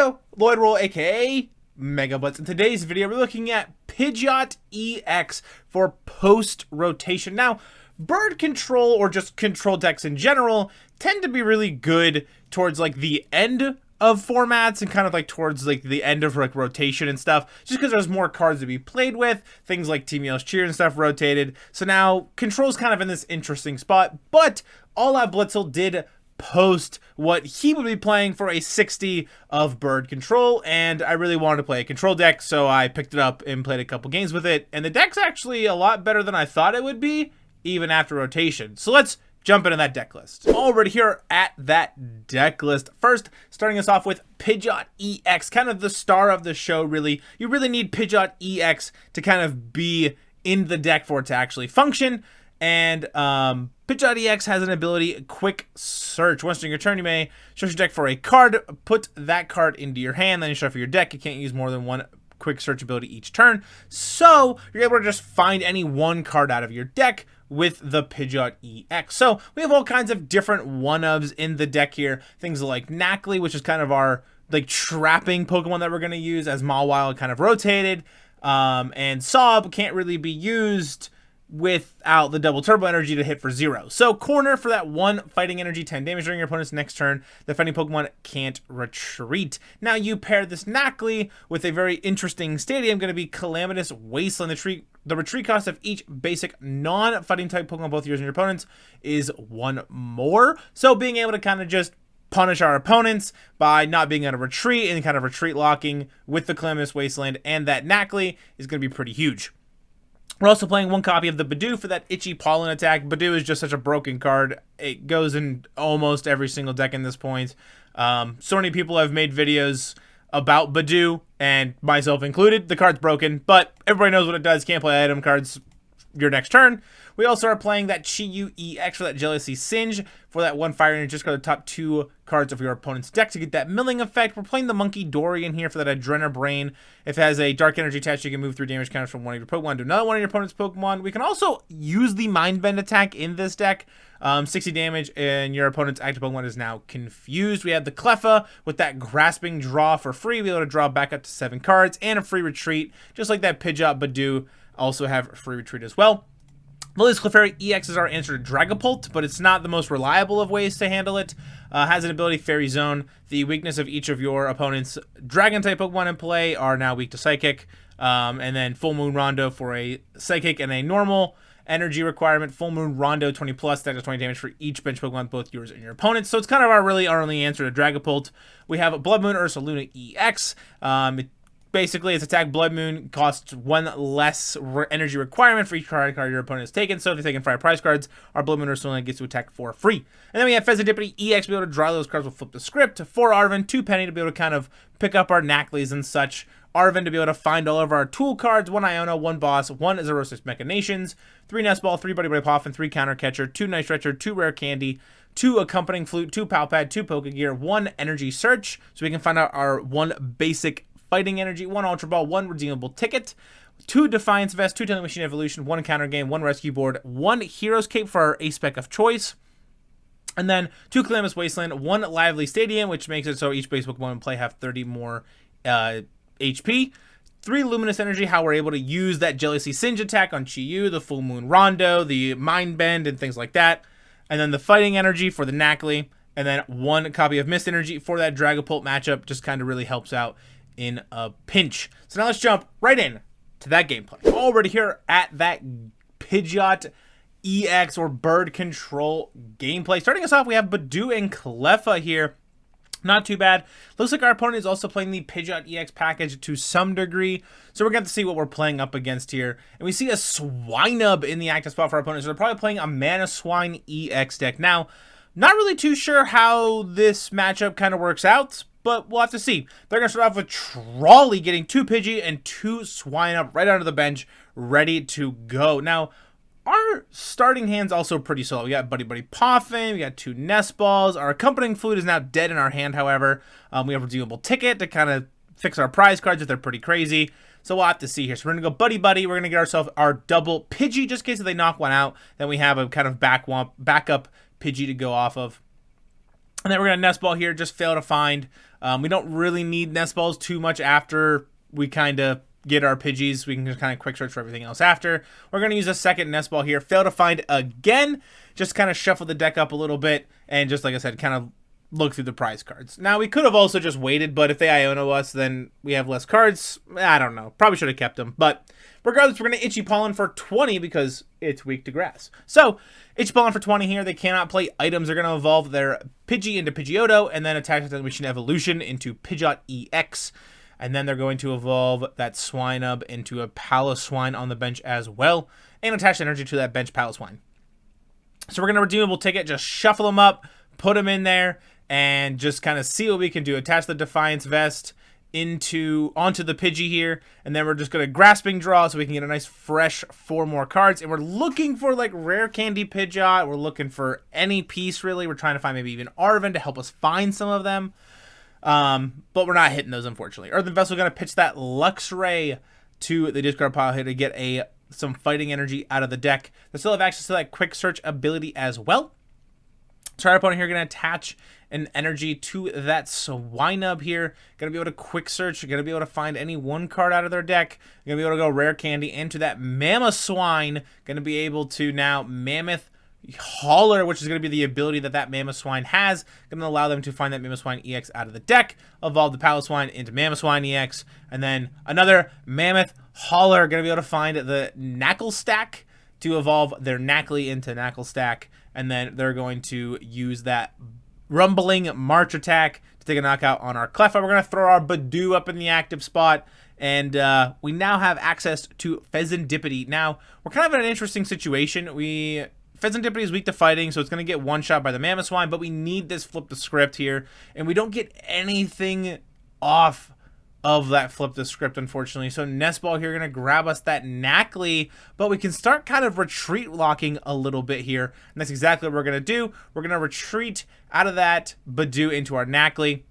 Yo, Lloyd Roll, aka Mega Blitz. In today's video, we're looking at Pidgeot EX for post-rotation. Now, bird control, or just control decks in general, tend to be really good towards like the end of formats and kind of like towards like the end of like rotation and stuff, just because there's more cards to be played with. Things like Team Yellow's Cheer and stuff rotated. So now control's kind of in this interesting spot, but All Out Blitzel did post what he would be playing for a 60 of bird control, and I really wanted to play a control deck, so I picked it up and played a couple games with it, and the deck's actually a lot better than I thought it would be, even after rotation. So let's jump into that deck list. Already here at that deck list. First, starting us off with Pidgeot EX, kind of the star of the show, really. You really need Pidgeot EX to kind of be in the deck for it to actually function. And Pidgeot EX has an ability, Quick Search. Once during your turn, you may search your deck for a card, put that card into your hand, then you shuffle your deck. You can't use more than one Quick Search ability each turn. So you're able to just find any one card out of your deck with the Pidgeot EX. So we have all kinds of different one-ofs in the deck here. Things like Nacli, which is kind of our like trapping Pokemon that we're going to use as Mawile kind of rotated. And Sob can't really be used without the double turbo energy to hit for 0. So corner for that 1 fighting energy, 10 damage during your opponent's next turn. The fighting Pokemon can't retreat. Now you pair this Nacli with a very interesting stadium, going to be Calamitous Wasteland. The retreat cost of each basic non-fighting type Pokemon, both yours and your opponent's, is 1 more. So being able to kind of just punish our opponents by not being able to retreat and kind of retreat locking with the Calamitous Wasteland and that Nacli is going to be pretty huge. We're also playing 1 copy of the Budew for that itchy pollen attack. Budew is just such a broken card. It goes in almost every single deck in this point. So many people have made videos about Budew, and myself included. The card's broken, but everybody knows what it does. Can't play item cards your next turn. We also are playing that Chi-Yu EX for that Jealousy Singe for that 1 fire energy. Just go to the top 2 cards of your opponent's deck to get that milling effect. We're playing the Munkidori in here for that Adrena Brain. If it has a dark energy attached, you can move 3 damage counters from one of your Pokemon to another one of your opponent's Pokemon. We can also use the Mind Bend attack in this deck. 60 damage, and your opponent's active Pokemon is now confused. We have the Cleffa with that Grasping Draw for free. We'll be able to draw back up to 7 cards and a free retreat, just like that Pidgeot Budew also have a free retreat as well. Lillie's Clefairy EX is our answer to Dragapult, but it's not the most reliable of ways to handle it. Has an ability, Fairy Zone. The weakness of each of your opponent's Dragon-type Pokemon in play are now weak to Psychic. And then Full Moon Rondo for a Psychic and a normal energy requirement. Full Moon Rondo 20+, that does 20 damage for each bench Pokemon, both yours and your opponent's. So it's kind of our only answer to Dragapult. We have Bloodmoon Ursaluna EX. Basically, its attack Bloodmoon costs 1 less energy requirement for each card your opponent has taken. So if you're taking 5 prize cards, our Bloodmoon Ursaluna gets to attack for free. And then we have Fezandipiti EX to be able to draw those cards. We'll flip the script. 4 Arven, 2 Penny to be able to kind of pick up our Naclis and such. Arven to be able to find all of our tool cards. 1 Iono, 1 Boss, 1 Zoroastri's Machinations, 3 Nestball, 3 Buddy PAF, and 3 Counter Catcher, 2 Night Stretcher, 2 Rare Candy, 2 Accompanying Flute, 2 Palpad, 2 Pokegear, 1 Energy Search, so we can find out our 1 basic fighting energy, 1 Ultra Ball, 1 redeemable ticket, 2 Defiance Vest, 2 Telling Machine Evolution, 1 Counter Game, 1 Rescue Board, 1 Hero's Cape for our A-Spec of choice, and then 2 Calamitous Wasteland, 1 Lively Stadium, which makes it so each base Pokemon in play have 30 more HP, 3 Luminous Energy, how we're able to use that Jealousy Singe attack on Chi-Yu, the Full Moon Rondo, the Mind Bend, and things like that, and then the Fighting Energy for the Nacli, and then 1 copy of Mist Energy for that Dragapult matchup. Just kind of really helps out in a pinch. So now let's jump right in to that gameplay. Already here at that Pidgeot EX or bird control gameplay. Starting us off, we have Budew and Cleffa here. Not too bad. Looks like our opponent is also playing the Pidgeot EX package to some degree. So we're going to see what we're playing up against here. And we see a Swinub in the active spot for our opponent. So they're probably playing a Mamoswine EX deck. Now, not really too sure how this matchup kind of works out, but we'll have to see. They're going to start off with Trolley getting 2 Pidgey and 2 Swinub right onto the bench, ready to go. Now, our starting hand's also pretty solid. We got Buddy Poffin, we got 2 Nest Balls. Our Accompanying Flute is now dead in our hand, however. We have a redeemable ticket to kind of fix our prize cards if they're pretty crazy. So we'll have to see here. So we're going to go Buddy. We're going to get ourselves our double Pidgey, just in case if they knock one out. Then we have a kind of backup Pidgey to go off of. And then we're going to Nest Ball here, just fail to find. We don't really need Nest Balls too much after we kind of get our Pidgeys. We can just kind of quick search for everything else after. We're going to use a second Nest Ball here, fail to find again. Just kind of shuffle the deck up a little bit and just, like I said, kind of look through the prize cards. Now, we could have also just waited, but if they Iono us, then we have less cards. I don't know. Probably should have kept them. But regardless, we're going to Itchy Pollen for 20 because it's weak to grass. So, Itchy Pollen for 20 here. They cannot play items. They're going to evolve their Pidgey into Pidgeotto and then attach that Mission Evolution into Pidgeot EX. And then they're going to evolve that Swinub into a Mamoswine on the bench as well and attach energy to that bench Mamoswine. So we're going to redeemable ticket, just shuffle them up, put them in there, and just kind of see what we can do. Attach the Defiance Vest onto the Pidgey here, and then we're just going to Grasping Draw so we can get a nice fresh 4 more cards. And we're looking for like Rare Candy Pidgeot. We're looking for any piece really. We're trying to find maybe even Arven to help us find some of them. But we're not hitting those, unfortunately. Earthen Vessel going to pitch that Luxray to the discard pile here to get some fighting energy out of the deck. They still have access to that quick search ability as well. So our opponent here going to attach an energy to that Swinub here. Going to be able to quick search. Going to be able to find any 1 card out of their deck. Going to be able to go Rare Candy into that Mamoswine. Going to be able to now Mammoth Hauler, which is going to be the ability that Mamoswine has. Going to allow them to find that Mamoswine EX out of the deck. Evolve the Mamoswine into Mamoswine EX. And then another Mammoth Hauler. Going to be able to find the Knackle Stack to evolve their Nacli into Knackle Stack. And then they're going to use that Rumbling March attack to take a knockout on our Cleffa. We're going to throw our Budew up in the active spot. And we now have access to Fezandipiti. Now, we're kind of in an interesting situation. Fezandipiti is weak to fighting, so it's going to get one-shot by the Mamoswine, but we need this flip the script here. And we don't get anything off of that flip the script, unfortunately. So Nest Ball here going to grab us that Nacli, but we can start kind of retreat locking a little bit here. And that's exactly what we're going to do. We're going to retreat out of that Budew into our Nacli.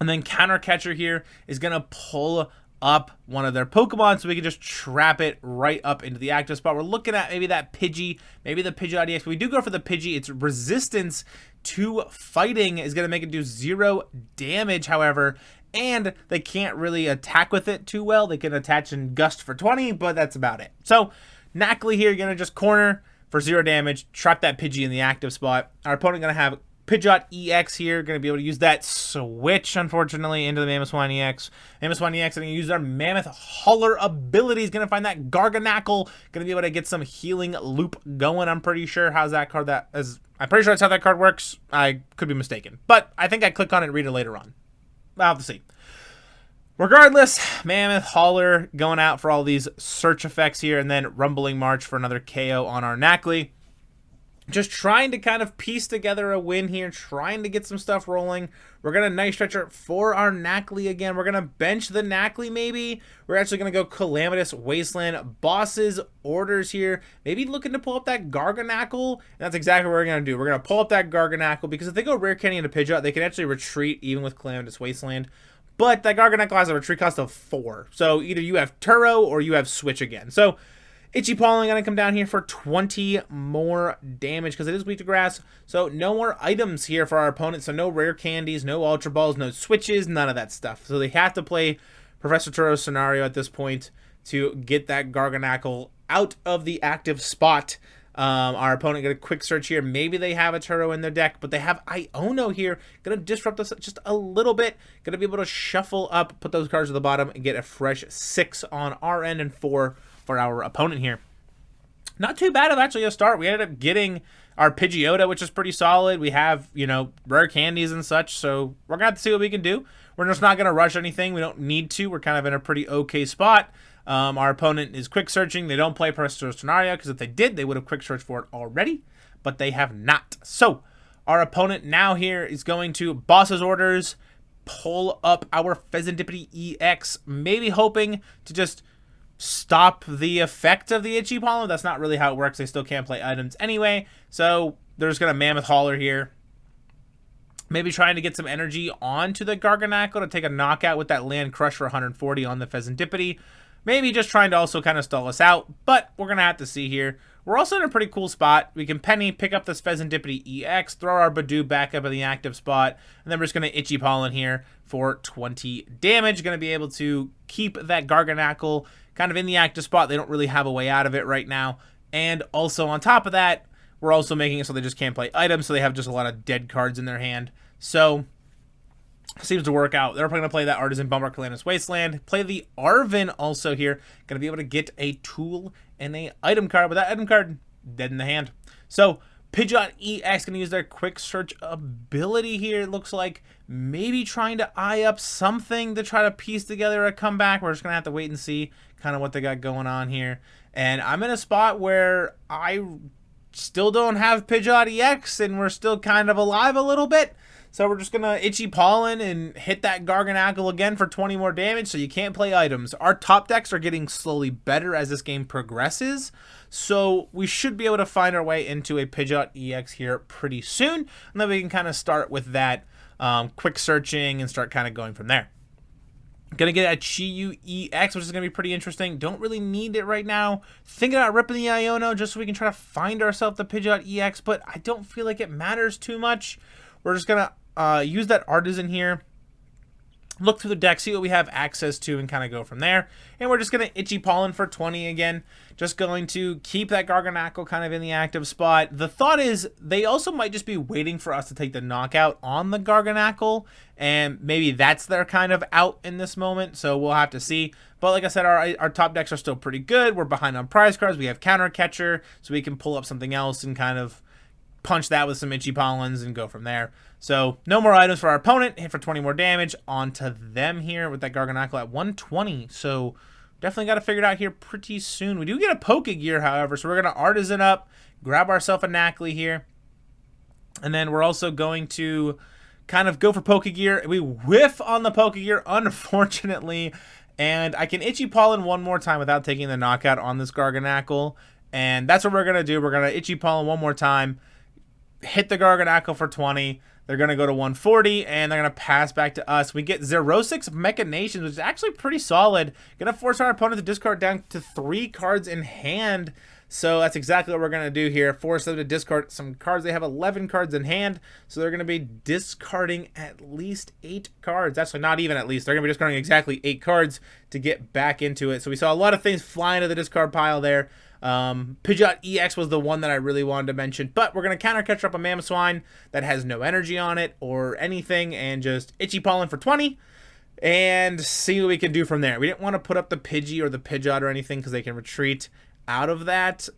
And then Counter Catcher here is going to pull up one of their Pokemon so we can just trap it right up into the active spot. We're looking at maybe that Pidgey, maybe the Pidgeot EX. We do go for the Pidgey. Its resistance to fighting is going to make it do 0 damage, however, and they can't really attack with it too well. They can attach and gust for 20, but that's about it. So Nacli here, you're going to just corner for 0 damage, trap that Pidgey in the active spot. Our opponent going to have Pidgeot EX here, going to be able to use that switch, unfortunately, into the Mamoswine EX. Mamoswine EX going to use our Mammoth Hauler abilities, going to find that Garganackle, going to be able to get some healing loop going, I'm pretty sure. How's that card? I'm pretty sure that's how that card works. I could be mistaken, but I think I click on it and read it later on. I'll have to see. Regardless, Mammoth Hauler going out for all these search effects here, and then Rumbling March for another KO on our Nacli. Just trying to kind of piece together a win here, trying to get some stuff rolling. We're going to Night Stretcher for our Nacli again. We're going to bench the Nacli maybe. We're actually going to go Calamitous Wasteland Boss's Orders here. Maybe looking to pull up that Garganackle. And that's exactly what we're going to do. We're going to pull up that Garganackle because if they go Rare Candy into Pidgeot, they can actually retreat even with Calamitous Wasteland. But that Garganackle has a retreat cost of 4. So either you have Turo or you have Switch again. So Itchy Pollen going to come down here for 20 more damage because it is weak to grass. So no more items here for our opponent. So no rare candies, no Ultra Balls, no switches, none of that stuff. So they have to play Professor Turo's scenario at this point to get that Garganackle out of the active spot. Our opponent get a quick search here. Maybe they have a Turo in their deck, but they have Iono here. Going to disrupt us just a little bit. Going to be able to shuffle up, put those cards at the bottom, and get a fresh 6 on our end and 4 for our opponent here. Not too bad of actually a start. We ended up getting our Pidgeotto, which is pretty solid. We have, rare candies and such, so we're going to have to see what we can do. We're just not going to rush anything. We don't need to. We're kind of in a pretty okay spot. Our opponent is quick searching. They don't play Professor Scenario because if they did, they would have quick searched for it already, but they have not. So our opponent now here is going to Boss's Orders, pull up our Fezandipiti EX, maybe hoping to just stop the effect of the Itchy Pollen. That's not really how it works. They still can't play items anyway. So they're just going to Mammoth Hauler here. Maybe trying to get some energy onto the Garganackle to take a knockout with that Land Crush for 140 on the Fezandipiti. Maybe just trying to also kind of stall us out, but we're going to have to see here. we're also in a pretty cool spot. We can Penny, pick up this Fezandipiti EX, throw our Budew back up in the active spot, and then we're just going to Itchy Pollen here for 20 damage. Going to be able to keep that Garganacl kind of in the active spot. They don't really have a way out of it right now. And also on top of that, we're also making it so they just can't play items, so they have just a lot of dead cards in their hand. So seems to work out. They're probably going to play that Artisan Bummer Calanus Wasteland. Play the Arven also here. Going to be able to get a tool and a item card. But that item card, dead in the hand. So Pidgeot EX going to use their quick search ability here. It looks like maybe trying to eye up something to try to piece together a comeback. We're just going to have to wait and see kind of what they got going on here. And I'm in a spot where I still don't have Pidgeot EX and we're still kind of alive a little bit. So we're just going to Itchy Pollen and hit that Garganacl again for 20 more damage, so you can't play items. Our top decks are getting slowly better as this game progresses, so we should be able to find our way into a Pidgeot EX here pretty soon, and then we can kind of start with that quick searching and start kind of going from there. Going to get a Chi-Yu EX, which is going to be pretty interesting. Don't really need it right now. Thinking about ripping the Iono just so we can try to find ourselves the Pidgeot EX, but I don't feel like it matters too much. We're just going to use that Artisan here, look through the deck, see what we have access to, and kind of go from there. And we're just going to Itchy Pollen for 20 again. Just going to keep that Garganacl kind of in the active spot. The thought is they also might just be waiting for us to take the knockout on the Garganacl, and maybe that's their kind of out in this moment, so we'll have to see. But like I said, our top decks are still pretty good. We're behind on prize cards. We have Counter Catcher, so we can pull up something else and kind of punch that with some Itchy Pollens and go from there. So no more items for our opponent. Hit for 20 more damage. On to them here with that Garganacl at 120. So definitely got to figure it out here pretty soon. We do get a Pokegear, however, so we're going to Artisan up, grab ourselves a Nacli here. And then we're also going to kind of go for Pokegear. We whiff on the Pokegear, unfortunately. And I can Itchy Pollen one more time without taking the knockout on this Garganacl. And that's what we're going to do. We're going to Itchy Pollen one more time, hit the Garganacl for 20. They're going to go to 140, and they're going to pass back to us. We get 0-6 Machinations, which is actually pretty solid. Going to force our opponent to discard down to 3 cards in hand. So that's exactly what we're going to do here. Force them to discard some cards. They have 11 cards in hand, so they're going to be discarding at least 8 cards. Actually, not even at least. They're going to be discarding exactly 8 cards to get back into it. So we saw a lot of things fly into the discard pile there. Pidgeot EX was the one that I really wanted to mention, but we're going to counter catch up a Mamoswine that has no energy on it or anything, and just Itchy Pollen for 20 and see what we can do from there. We didn't want to put up the Pidgey or the Pidgeot or anything because they can retreat out of that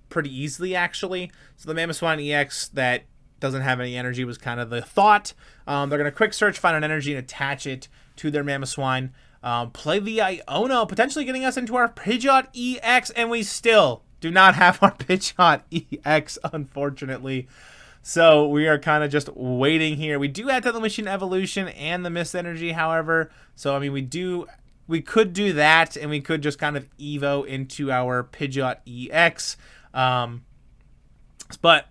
pretty easily, actually. So the Mamoswine EX that doesn't have any energy was kind of the thought. They're going to quick search, find an energy, and attach it to their Mamoswine. Play the Iono, potentially getting us into our Pidgeot EX, and we still do not have our Pidgeot EX, unfortunately. So we are kind of just waiting here. We do have the Machine Evolution and the Mist Energy, however. So, I mean, we could do that, and we could just kind of Evo into our Pidgeot EX. But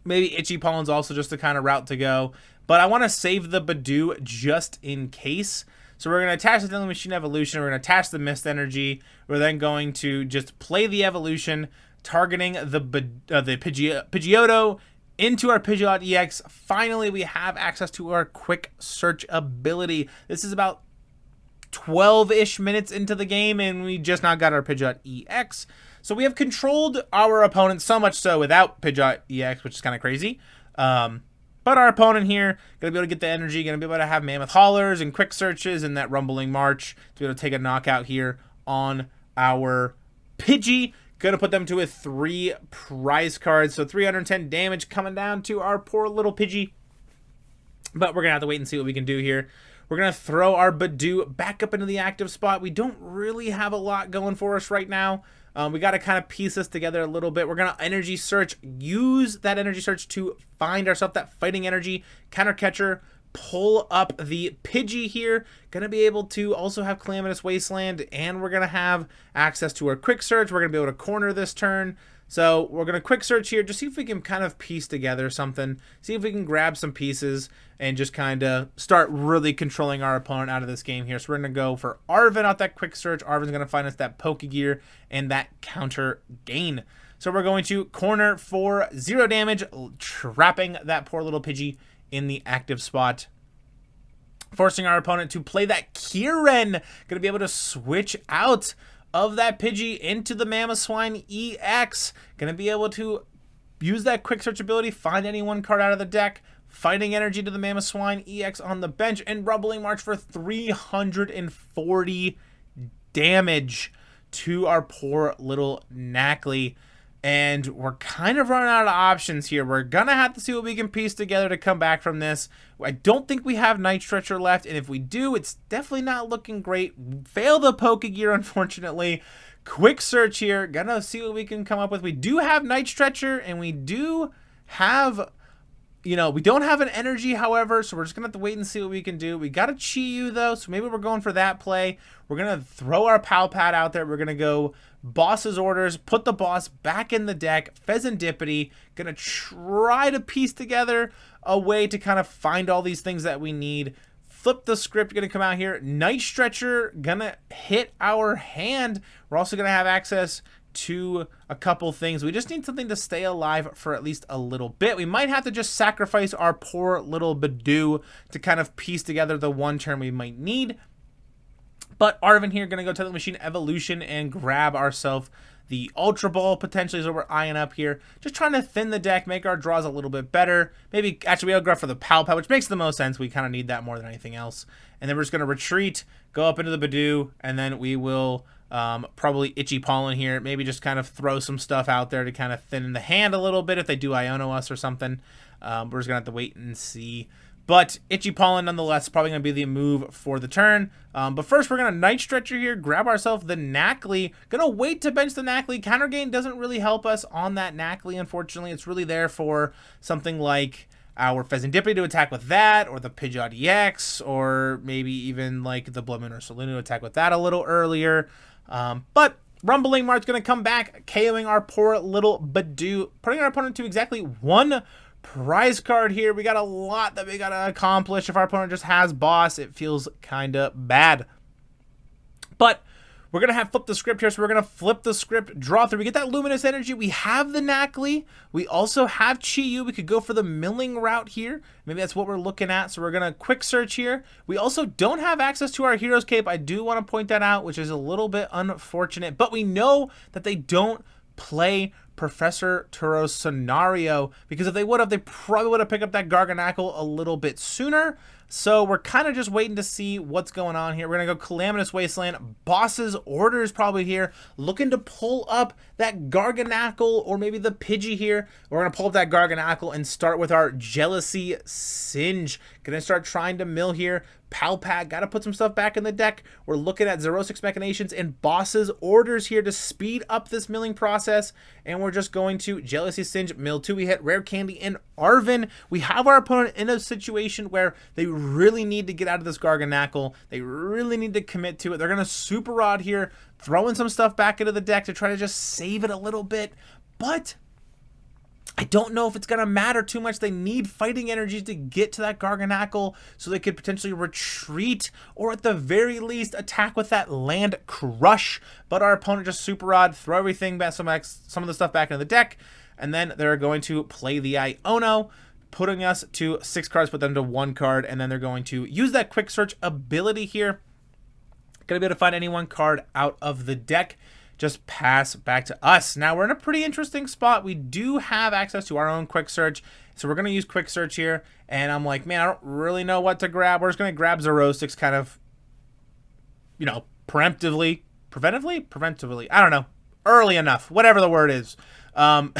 maybe Itchy Pollen's also just the kind of route to go. But I want to save the Budew just in case. So we're going to attach the Machine Evolution. We're going to attach the Mist Energy. We're then going to just play the Evolution, targeting the Pidgeotto into our Pidgeot EX. Finally, we have access to our quick search ability. This is about 12-ish minutes into the game, and we just now got our Pidgeot EX. So we have controlled our opponent so much so without Pidgeot EX, which is kind of crazy. But our opponent here, going to be able to get the energy, going to be able to have Mammoth Haulers and quick searches and that Rumbling March to be able to take a knockout here on our Pidgey. Going to put them to a 3 prize cards, so 310 damage coming down to our poor little Pidgey. But we're going to have to wait and see what we can do here. We're going to throw our Budew back up into the active spot. We don't really have a lot going for us right now. We got to kind of piece this together a little bit. We're going to energy search, use that energy search to find ourselves that fighting energy, counter catcher, pull up the Pidgey here. Going to be able to also have Calamitous Wasteland, and we're going to have access to our quick search. We're going to be able to corner this turn. So we're going to quick search here, just see if we can kind of piece together something, see if we can grab some pieces and just kind of start really controlling our opponent out of this game here. So we're going to go for Arven out that quick search. Arven's going to find us that Pokegear and that counter gain. So we're going to corner for 0 damage, trapping that poor little Pidgey in the active spot, forcing our opponent to play that Kieran. Going to be able to switch out of that Pidgey into the Mamoswine EX. Going to be able to use that quick search ability, find any one card out of the deck, fighting energy to the Mamoswine EX on the bench, and Rumbling March for 340 damage to our poor little Nacli. And we're kind of running out of options here. We're going to have to see what we can piece together to come back from this. I don't think we have Night Stretcher left, and if we do, it's definitely not looking great. Fail the Pokegear, unfortunately. Quick search here. Gonna see what we can come up with. We do have Night Stretcher, and we do have, you know, we don't have an energy, however, so we're just gonna have to wait and see what we can do. We got a Chi-Yu, though, so maybe we're going for that play. We're gonna throw our Pal Pad out there. We're gonna go Boss's Orders, put the boss back in the deck. Fezandipiti, gonna try to piece together a way to kind of find all these things that we need. Flip the script, gonna come out here. Night Stretcher, gonna hit our hand. We're also gonna have access to a couple things. We just need something to stay alive for at least a little bit. We might have to just sacrifice our poor little Budew to kind of piece together the one turn we might need. But Arven here, gonna go Tether Machine Evolution and grab ourselves the Ultra Ball potentially is what we're eyeing up here. Just trying to thin the deck, make our draws a little bit better. Maybe actually we'll go for the Pal Pal, which makes the most sense. We kind of need that more than anything else. And then we're just gonna retreat, go up into the Budew, and then we will probably Itchy Pollen here. Maybe just kind of throw some stuff out there to kind of thin the hand a little bit if they do Iono us or something. We're just gonna have to wait and see. But Itchy Pollen, nonetheless, probably going to be the move for the turn. But first, we're going to Night Stretcher here, grab ourselves the Nacli. Going to wait to bench the Nacli. Counter gain doesn't really help us on that Nacli, unfortunately. It's really there for something like our Fezandipiti to attack with that, or the Pidgeot EX, or maybe even like the Bloodmoon Ursaluna to attack with that a little earlier. But Rumbling March going to come back, KOing our poor little Budew, putting our opponent to exactly 1 prize card here. We got a lot that we gotta accomplish. If our opponent just has boss, it feels kind of bad. But we're gonna have flip the script here, so we're gonna flip the script, draw through. We get that luminous energy. We have the Nacli. We also have Chi-Yu. We could go for the milling route here. Maybe that's what we're looking at. So we're gonna quick search here. We also don't have access to our Hero's Cape. I do want to point that out, which is a little bit unfortunate. But we know that they don't play Professor Turo's scenario, because if they would have, they probably would have picked up that Garganacl a little bit sooner. So we're kind of just waiting to see what's going on here. We're going to go Calamitous Wasteland, Boss's Orders probably here, looking to pull up that Garganacl or maybe the Pidgey here. We're going to pull up that Garganacl and start with our Jealousy Singe. Going to start trying to mill here. Pal Pad, got to put some stuff back in the deck. We're looking at 06 Machinations and Boss's Orders here to speed up this milling process. And we're just going to Jealousy Singe, mill 2. We hit Rare Candy and Arven. We have our opponent in a situation where they really need to get out of this Garganacl. They really need to commit to it. They're going to Super Rod here, throwing some stuff back into the deck to try to just save it a little bit. But I don't know if it's going to matter too much. They need fighting energies to get to that Garganacl so they could potentially retreat or at the very least attack with that Land Crush. But our opponent just Super Rod, throw everything back, some of the stuff back into the deck, and then they're going to play the Iono, putting us to 6 cards, put them to 1 card, and then they're going to use that quick search ability here. Gonna be able to find any 1 card out of the deck. Just pass back to us. Now we're in a pretty interesting spot. We do have access to our own quick search, so we're gonna use quick search here. And I'm like, man, I don't really know what to grab. We're just gonna grab Xerostix kind of, you know, preventively. I don't know. Early enough, whatever the word is. And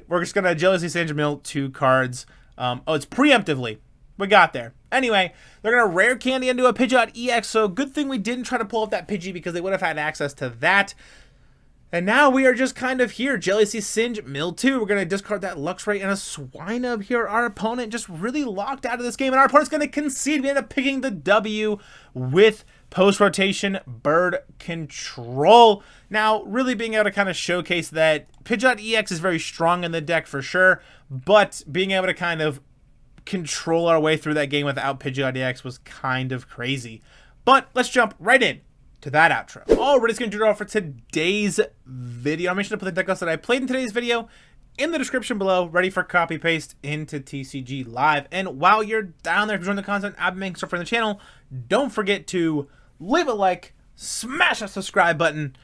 we're just gonna Jealousy Singe, mill 2 cards. Oh, it's preemptively. We got there. Anyway, they're going to Rare Candy into a Pidgeot EX, so good thing we didn't try to pull up that Pidgey because they would have had access to that. And now we are just kind of here. Jealousy Singe, mill 2. We're going to discard that Luxray and a Swinub here. Our opponent just really locked out of this game, and our opponent's going to concede. We end up picking the W with post-rotation bird control. Now, really being able to kind of showcase that Pidgeot EX is very strong in the deck for sure, but being able to kind of control our way through that game without Pidgeot EX was kind of crazy. But let's jump right in to that outro. Alright, it's going to do it all for today's video. I mentioned to put the deck list that I played in today's video in the description below, ready for copy paste into TCG Live. And while you're down there enjoying the content I've been making stuff for the channel, don't forget to leave a like, smash that subscribe button.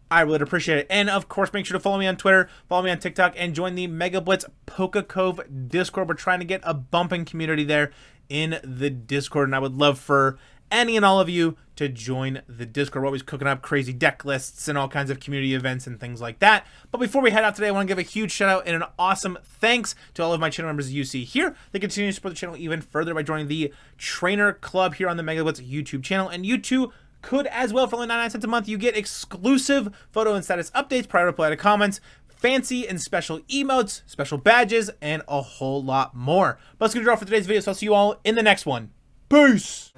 I would appreciate it. And of course, make sure to follow me on Twitter, follow me on TikTok, and join the Mega Blitz Poke Cove Discord. We're trying to get a bumping community there in the Discord, and I would love for any and all of you to join the Discord. We're always cooking up crazy deck lists and all kinds of community events and things like that. But before we head out today, I want to give a huge shout out and an awesome thanks to all of my channel members you see here. They continue to support the channel even further by joining the Trainer Club here on the Mega Blitz YouTube channel. And you too could as well. For only 99 cents a month, you get exclusive photo and status updates, prior reply to comments, fancy and special emotes, special badges, and a whole lot more. But that's going to do it all for today's video, so I'll see you all in the next one. Peace!